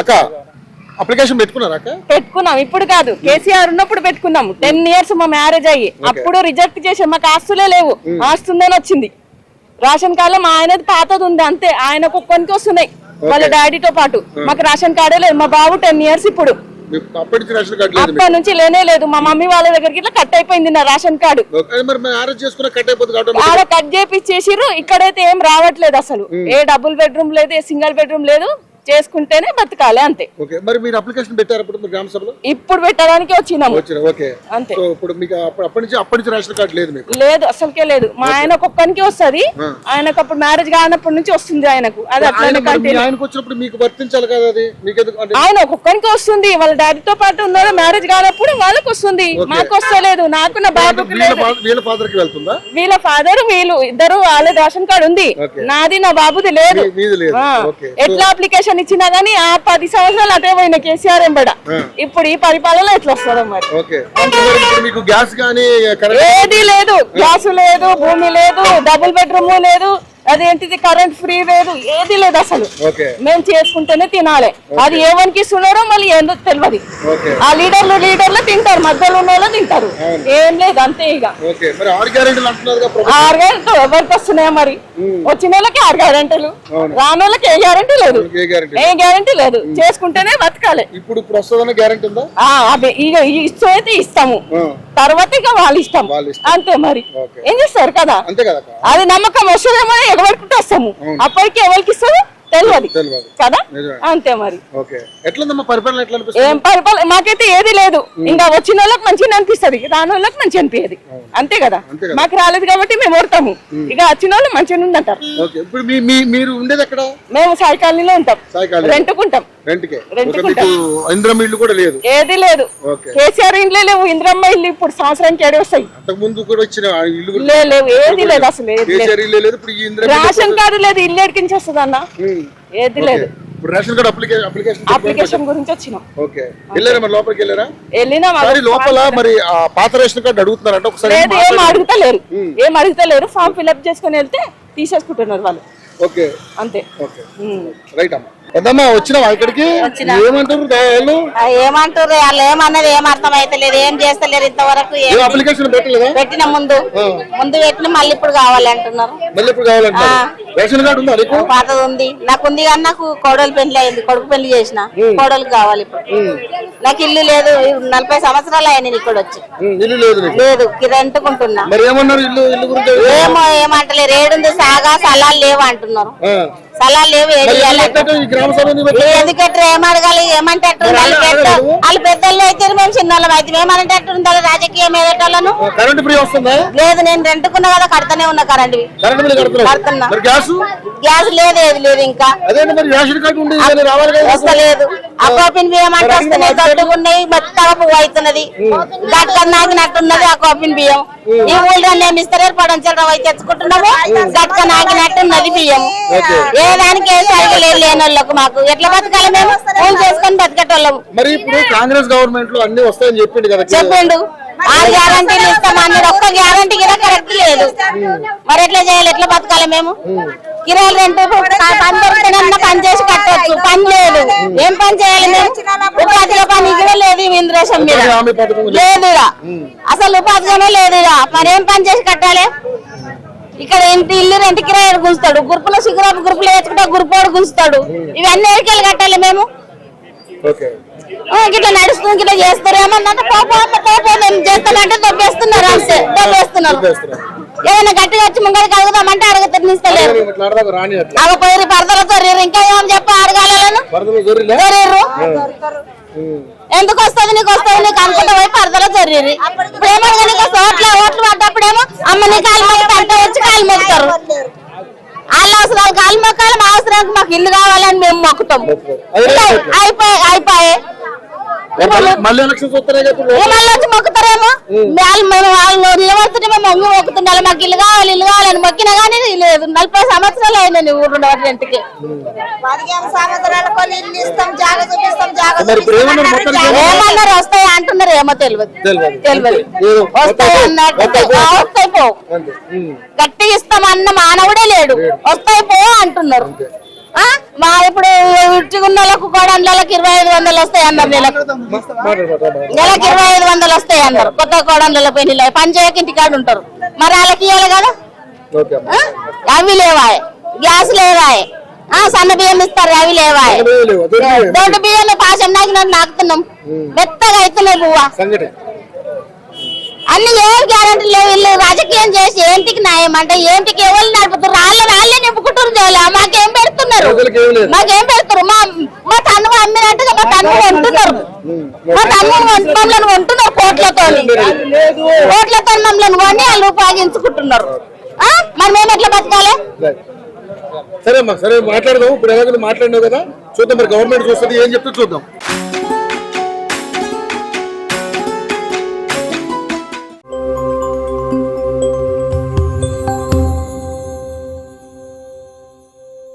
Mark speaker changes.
Speaker 1: అక్క అప్లికేషన్ పెట్టుకున్నారా అక్క?
Speaker 2: పెట్టుకున్నాం, ఇప్పుడు కాదు, కేసీఆర్ ఉన్నప్పుడు పెట్టుకున్నాం. 10 years మా మ్యారేజ్ అయ్యి అప్పుడు రిజెక్ట్ చేసాం. మాకు ఆస్తులే లేవు, ఆస్తుందని వచ్చింది. రేషన్ కార్డులో మా ఆయనది పాతది ఉంది అంతే, ఆయనకు ఒక్కరికి వస్తున్నాయి వాళ్ళ డాడీతో పాటు. మాకు రేషన్ కార్డే లేదు. మా బాబు 10 years ఇప్పుడు, అప్పటి నుంచి లేనే లేదు. మా మమ్మీ వాళ్ళ దగ్గరికి ఇట్లా కట్ అయిపోయింది నా రేషన్ కార్డు. ఆడ కట్ చేపిచ్చేసిర్రు. ఇక్కడైతే ఏం రావట్లేదు అసలు. ఏ డబుల్ బెడ్రూమ్ లేదు, ఏ సింగిల్ బెడ్రూమ్ లేదు. చేసుకుంటేనే బతకాలి అంతే.
Speaker 1: మరి మీరు అప్లికేషన్ పెట్టారు అప్పుడు గ్రామ సభలో?
Speaker 2: ఇప్పుడు పెట్టడానికి వచ్చినాము అంతే.
Speaker 1: అప్పటి నుంచి రేషన్ కార్డు లేదు మీకు?
Speaker 2: లేదు, అసలుకే లేదు. మా ఆయనకు ఒక్కరికి వస్తుంది. ఆయనకు అప్పుడు మ్యారేజ్ కానప్పటి నుంచి వస్తుంది ఆయనకు. అది అట్లనే
Speaker 1: ఆయనకు వచ్చినప్పుడు మీకు వర్తించాలి కదా అది.
Speaker 2: ఆయన ఒక్కొక్కరికి వస్తుంది. వాళ్ళ డాడీతో పాటు ఉన్నారు. మ్యారేజ్ కానప్పుడు వాళ్ళకి వస్తుంది, మాకు వస్తలేదు. నాకు నా బాబుకి
Speaker 1: వీళ్ళ ఫాదర్ కి వెళ్తుందా?
Speaker 2: వీళ్ళ ఫాదర్ వీళ్ళు ఇద్దరు వాళ్ళ రేషన్ కార్డు ఉంది, నాది నా బాబుది లేదు. ఎట్లా అప్లికేషన్ ఇచ్చినా గానీ ఆ 10 సంవత్సరాలు అటే పోయిన కేసీఆర్ ఎంబడ. ఇప్పుడు ఈ పరిపాలన ఎట్లా వస్తుందో మరి. ఏది లేదు, గ్యాస్ లేదు, భూమి లేదు, డబుల్ బెడ్రూమ్ లేదు, అదేంటిది కరెంట్ ఫ్రీ లేదు, ఏది లేదు అసలు. మేము చేసుకుంటేనే తినాలి. అది ఏమనికి ఇస్తున్నారో మళ్ళీ ఏందో తెలియదు. ఆ లీడర్లు తింటారు, మధ్యలో ఉన్న వాళ్ళు తింటారు. ఏం లేదు అంతే. ఇక 6 గ్యారెంటీలు ఎవరికి వస్తున్నాయా మరి? వచ్చిన వాళ్ళకి 6 గ్యారెంటీలు, రాని వాళ్ళకి ఏ గ్యారెంటీ లేదు, ఏ గ్యారెంటీ లేదు. చేసుకుంటేనే బతకాలి.
Speaker 1: ఇప్పుడు గ్యారెంటీ ఉందా?
Speaker 2: ఇక ఇస్తే ఇస్తాము, తర్వాత ఇక వాళ్ళ ఇష్టం అంతే. మరి ఏం చేస్తారు కదా, అది నమ్మకం వస్తుందేమో ఎగబడుకుంటూ వస్తాము. అప్పటికి ఎవరికి ఇస్తారు తెలియదు కదా, అంతే. మరి ఏం పరిపాలన మాకైతే ఏది లేదు. ఇంకా వచ్చిన వాళ్ళకి మంచిగా అనిపిస్తుంది, రాని వాళ్ళకి మంచిగా అనిపించదు అంతే కదా. మాకు రాలేదు కాబట్టి మేము ఓడతాము. ఇక వచ్చిన వాళ్ళు మంచిగా ఉందంటారు. మేము సాయి కాలనీలో ఉంటాం, రెంట్కుంటాం. ఏది లేదు, కేసీఆర్ ఇండ్లే లేవు, ఇంద్రమ్మ ఇల్లు ఇప్పుడు సంవత్సరానికి 7 వస్తాయి. లేవు, ఏది లేదు అసలు. రేషన్ కార్డు లేదు, ఇల్లు ఎడికించి వస్తుంది అన్న, ఏది లేదు. అప్లికేషన్ గురించి వచ్చినాం.
Speaker 1: లోపల మరి పాత రేషన్ కార్డు అడుగుతున్నారంట. ఒకసారి
Speaker 2: ఏం అడుగుతలేరు. ఫామ్ ఫిల్అప్ చేసుకుని వెళ్తే తీసేసుకుంటున్నారు వాళ్ళు అంతే.
Speaker 1: వచ్చినావా ఇక్కడికి? ఏమంటారు
Speaker 3: ఏమంటారు వాళ్ళు? ఏమన్నది ఏం అర్థం అయితలేదు, ఏం చేస్తలేరు ఇంతవరకు.
Speaker 1: అప్లికేషన్
Speaker 3: పెట్టిన ముందు పెట్టిన మళ్ళీ ఇప్పుడు కావాలి అంటున్నారు.
Speaker 1: రేషన్ కార్డు ఉందా?
Speaker 3: పాతది ఉంది, నాకు ఉంది కానీ నాకు కోడలు పెళ్లి అయింది, కొడుకు పెళ్లి చేసిన, కోడలు కావాలి ఇప్పుడు. నాకు ఇల్లు లేదు, 40 సంవత్సరాలు అయ్యాయి నేను ఇక్కడ వచ్చి. లేదు, రెంట్కుంటున్నా. ఏమో ఏమంటలేరు. ఏడుంది సాగా, స్థలాలు లేవు అంటున్నారు. స్థలాలు లేవు, ఎందుకంటే ఏమడగాలి, ఏమంటే వాళ్ళు పెద్దలు అయితే మేము చిన్నోళ్ళం అయితే ఏమంటే ఉండాలి. రాజకీయం ఏదోళ్ళను లేదు, నేను రెంట్కున్నా కదా, కడతానే ఉన్నా కరెంట్ కడుతున్నా. గ్యాస్ లేదు, ఏది లేదు, ఇంకా వస్తలేదు. అకోపిన్ బియ్యం అంటే వస్తున్నాయి, దొడ్డుకున్నాయి, మెత్తగా పువ్వు అవుతున్నది, గట్క నాకినట్టున్నది ఆ కోపిన్ బియ్యం. ఈ ఊళ్ళో ఏమి ఇస్తారే పడంచల అవి తెచ్చుకుంటున్నాము, గట్క నాకినట్టున్నది బియ్యం. ఏ దానికి ఏ సరిగ్గా లేదు లేని వాళ్ళకు. మాకు ఎట్లా బతకాలి? మేము ఫోన్ చేసుకొని బతికేటోళ్ళము.
Speaker 1: మరి ఇప్పుడు కాంగ్రెస్ గవర్నమెంట్ లో అన్ని వస్తాయని చెప్పిండు కదా.
Speaker 3: చెప్పిండు 6 గ్యారంటీలు ఇస్తామన్నాడు, ఒక్క గ్యారంటీ కూడా కరెక్ట్ లేదు. మరి ఎట్లా చేయాలి? ఎట్లా బతకాలి మేము? కిరాయిలు రెంట్ పని చేసి కట్టవచ్చు, పని లేదు. ఏం పని చేయాలి మేము? ఉపాధిలో పని కూడా లేదు, ఇంద్రేశం మీద లేదు, అసలు ఉపాధిగానే లేదు. మరి ఏం పని చేసి కట్టాలి? ఇక్కడ ఇల్లు రెంట్ కిరాయి గుంచుతాడు, గురుపులో సిగరెట్ గురుపులో వేసుకుంటే గురుపోడు గుంచుతాడు. ఇవన్నీ ఎడికెళ్ళి కట్టాలి మేము? ఇట్లా నడుస్తుంది, ఇట్లా చేస్తారు. ఏమన్నా చేస్తానంటే దొబ్బేస్తున్నారు, అంతే దొబ్బేస్తున్నారు. ఏదైనా గట్టిగా వచ్చి ముంగడికి అడుగుదామంటే అడగనిస్తలేరు. పోయి పరదలు దొర్రారు, ఇంకా ఏమని చెప్పి అడగాలను దొర్రారు. ఎందుకు వస్తుంది నీకు వస్తుంది నీకు అనుకుంటా పోయి పరదలో జరిగింది. ఇప్పుడు ఏమడగా నీకు ఓట్లు పడ్డప్పుడేమో అమ్మ నీ కాలు మొక్కుతా అంటే వచ్చి కాలు మొక్కుతారు. వాళ్ళ అవసరాలు కాలు మొక్కాలి, మా అవసరానికి మాకు ఇల్లు కావాలని మేము మొక్కుతాం. అయిపోయాయి.
Speaker 1: మళ్ళీ వచ్చి
Speaker 3: మొక్కుతారేమో, వాళ్ళు నిలబడుతుంటే మేము మొంగి మొక్కుతుండాలి. మాకు ఇల్లు కావాలని మొక్కినా కానీ లేదు. 40 సంవత్సరాలు అయినా ఊరు ఇంటికి. ఏమన్నారు? వస్తాయి అంటున్నారు, ఏమో తెలియదు. వస్తాయి అన్నట్టు వస్తాయి పో, గట్టిగా ఇస్తామన్న మానవుడే లేడు. వస్తాయి పో అంటున్నారు. మా ఇప్పుడు ఉట్టుకున్న వాళ్ళకు కోడళ్ళకి 2500 వస్తాయి అన్నారు నెలకు 2500 వస్తాయి అన్నారు కొత్త కోడళ్ళ పెళ్లి పని చేయక ఇంటికాడు ఉంటారు మరి వాళ్ళకి ఇవ్వాలి కదా అవి లేవాయ్ గ్యాస్ లేవాయ్ సన్న బియ్యం ఇస్తారు అవి లేవాయ్ దొడ్డు బియ్యం పాశం నాకుతున్నాం మెత్తగా అవుతున్నాయి పువ్వా అన్ని ఏం గ్యారంటీ లేవు వీళ్ళు రాజకీయం చేసి ఏంటికి న్యాయం అంటే ఏంటికి ఎవరు నడుపుతారు వాళ్ళే నింపుకుంటారు చేయాలి మాకేం పెడుతున్నారు మాకేం పెడతారు మా తనువు అమ్మినట్టుగా మా తనువు కొంటున్నారు మా తనువు మమ్మల్ని కొంటున్నారు కోట్లతో మమ్మల్ని కొని వాళ్ళు ఉపయోగించుకుంటున్నారు మరి మేము ఎట్లా బతకాలి
Speaker 1: సరే అమ్మా సరే మాట్లాడదాం ఇప్పుడు మాట్లాడినావు కదా చూద్దాం మరి గవర్నమెంట్ చూస్తుంది ఏం చెప్తే చూద్దాం